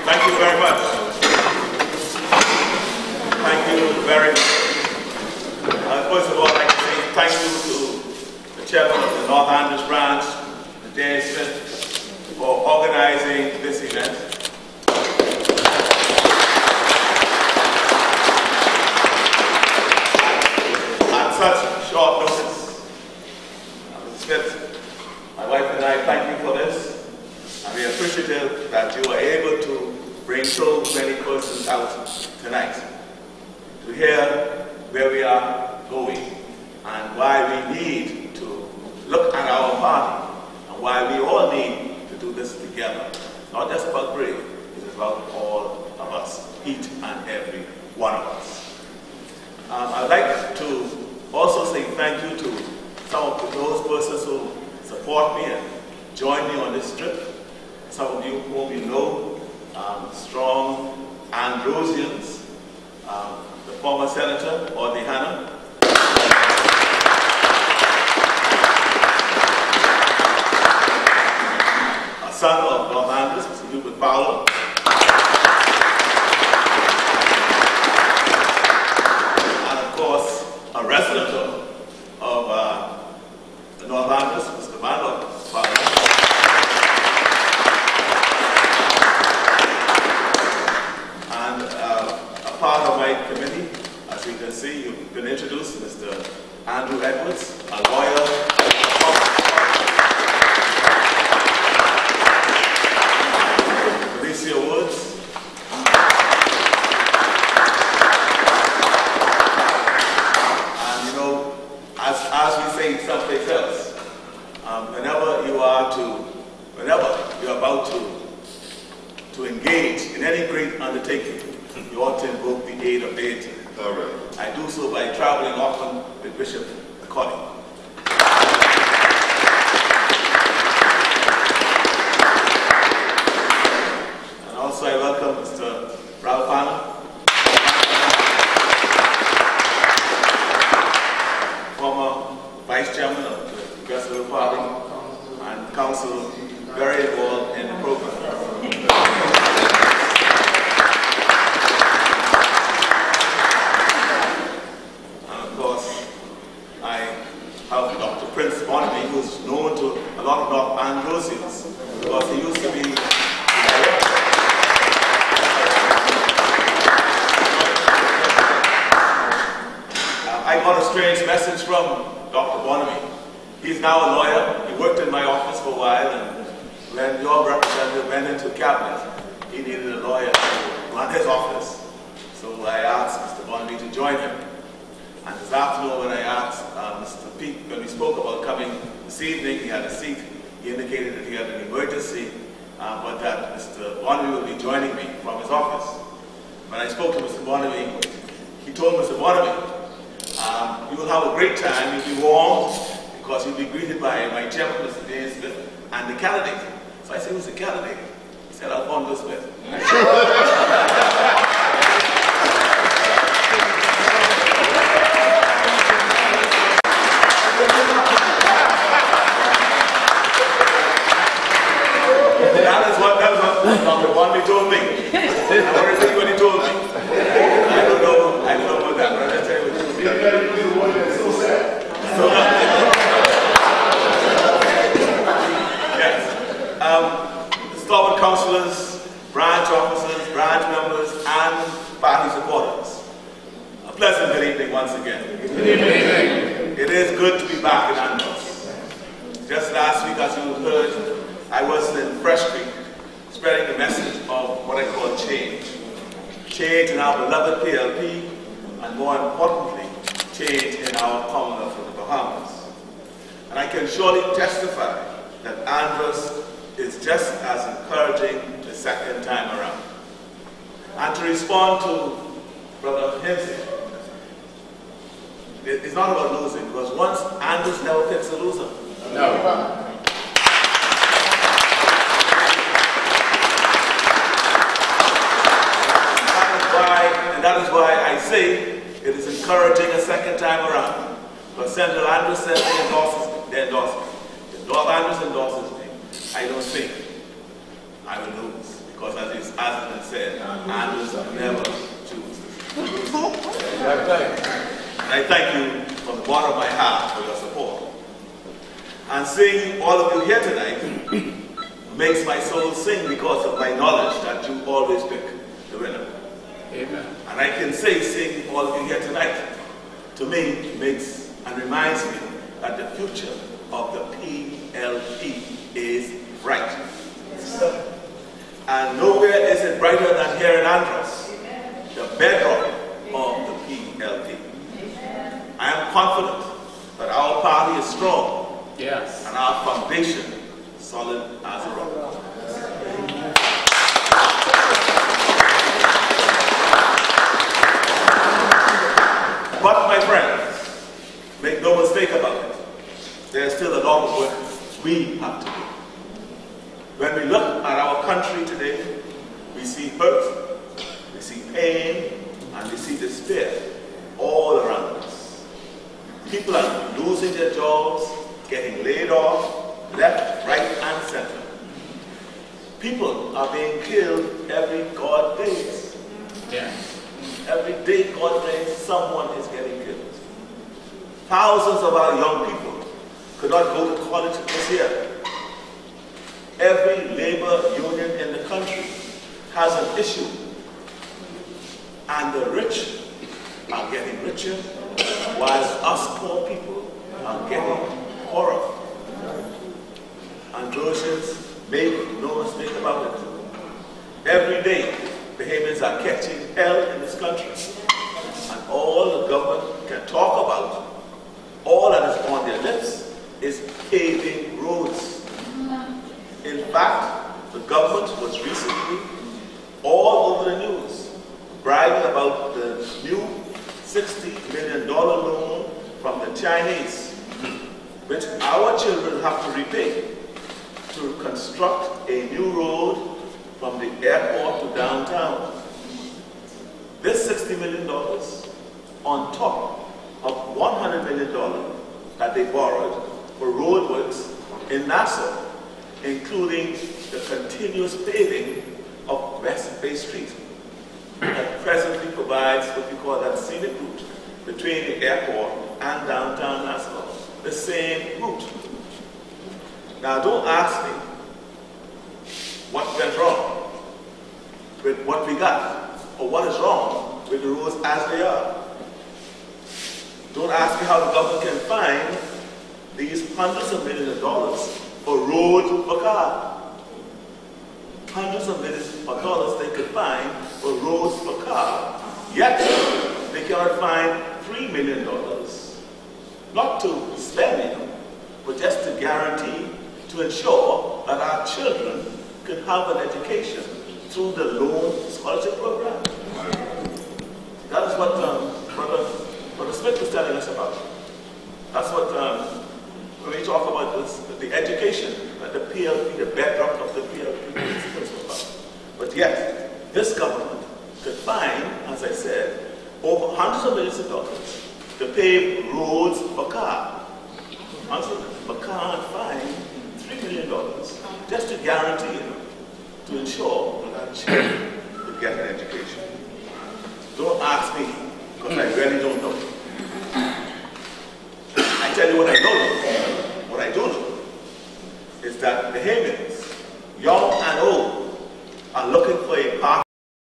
Thank you very much. Thank you very much. First of all, I'd like to say thank you to the chairman of the North Andros branch, James Smith, for organizing this event. At such short notice, Mr. Smith, my wife and I thank you for this. And we are appreciative that you are able to bring so many persons out tonight to hear where we are going and why we need to look at our party and why we all need to do this together. Not just about Bray, it is about all of us, each and every one of us. I'd like to also say thank you to some of those persons who support me and join me on this trip. Some of you whom you know, strong Androsians, the former Senator, Odihana, a son of North Andros, Mr. Hubert Powell, and of course, a resident of the North Andros, Mr. Mandel Powell. Part of my committee, as you can see, you've been introduced, Mr. Andrew Edwards, a lawyer, Felicia Woods, and you know, as we say someplace else, whenever you're about to engage in any great undertaking, you ought to invoke the aid of deity. All right. I do so by traveling often with Bishop Connie. And also I welcome Mr. Ralph Hanna, former Vice Chairman of the Progressive Party and Council, very involved in the program. Who's known to a lot of North Androsians because he used to be I got a strange message from Dr. Bonamy. He's now a lawyer. He worked in my office for a while, and when your representative went into cabinet, he needed a lawyer to run his office. So I asked Mr. Bonamy to join him. And this afternoon when I asked Mr. Pete, when we spoke about coming this evening, he had a seat. He indicated that he had an emergency, but that Mr. Bonamy will be joining me from his office. When I spoke to Mr. Bonamy, he told Mr. Bonamy, you will have a great time, you'll be warmed, because you'll be greeted by my chairman, Mr. James Smith, and the candidate. So I said, who's the candidate? He said, Andros Smith. That is what Dr. Bonamy told me. I want to tell you what he told me. I don't know about that, but I'll just tell you what he told me. So sad. Yes. The Starboard councillors, branch officers, branch members, and party supporters. A pleasant good evening once again. Good evening. It is good to be back in Andros. Just last week, as you heard, I was in Fresh Creek spreading the message of what I call change. Change in our beloved PLP, and more importantly, change in our Commonwealth of the Bahamas. And I can surely testify that Andros is just as encouraging the second time around. And to respond to Brother Hensey, it's not about losing, because once Andros never picks a loser. No. That is why I say it is encouraging a second time around. But Central Andros says they endorse me. If North Andros endorses me, I don't think I will lose. because as it has been said, Andros never choose. And I thank you from the bottom of my heart for your support. And seeing all of you here tonight makes my soul sing because of my knowledge that you always pick the winner. Amen. And I can say seeing all of you here tonight, to me, makes and reminds me that the future of the PLP is bright. And nowhere is it brighter than here in Andros, the bedrock of the PLP. I am confident that our party is strong, yes, and our foundation solid as a rock. But my friends, make no mistake about it, there's still a lot of work we have to do. When we look at our country today, we see hurt, we see pain, and we see despair all around us. People are losing their jobs, getting laid off, left, right, and center. People are being killed every God days. Yeah. Every day God days, someone is getting killed. Thousands of our young people could not go to college this year. Every labor union in the country has an issue. And the rich are getting richer, while us poor people are getting poorer. Androsians, make no mistake about it. Every day, Bahamians are catching hell in this country. And all the government can talk about, all that is on their lips, is paving roads. In fact, the government was recently all over the news, bragging about the new $60 million loan from the Chinese, which our children have to repay to construct a new road from the airport to downtown. This $60 million on top of $100 million that they borrowed for roadworks in Nassau, including the continuous paving of West Bay Street that presently provides what we call that scenic route between the airport and downtown Nassau, the same route. Now don't ask me what went wrong with what we got, or what is wrong with the roads as they are. Don't ask me how the government can find these hundreds of millions of dollars for roads for cars. Hundreds of millions of dollars they could find for roads for cars, yet they cannot find $3 million, not to spending, but just to guarantee, to ensure that our children can have an education through the loan scholarship program. That is what Brother Smith was telling us about. That's what, when we talk about this, the education, the PLP, the bedrock of the PLP is about. But yet, this government could find, as I said, over hundreds of millions of dollars to pave roads for cars. But can't find $3 million just to guarantee, to ensure that our children will get an education. Don't ask me, because I really don't know.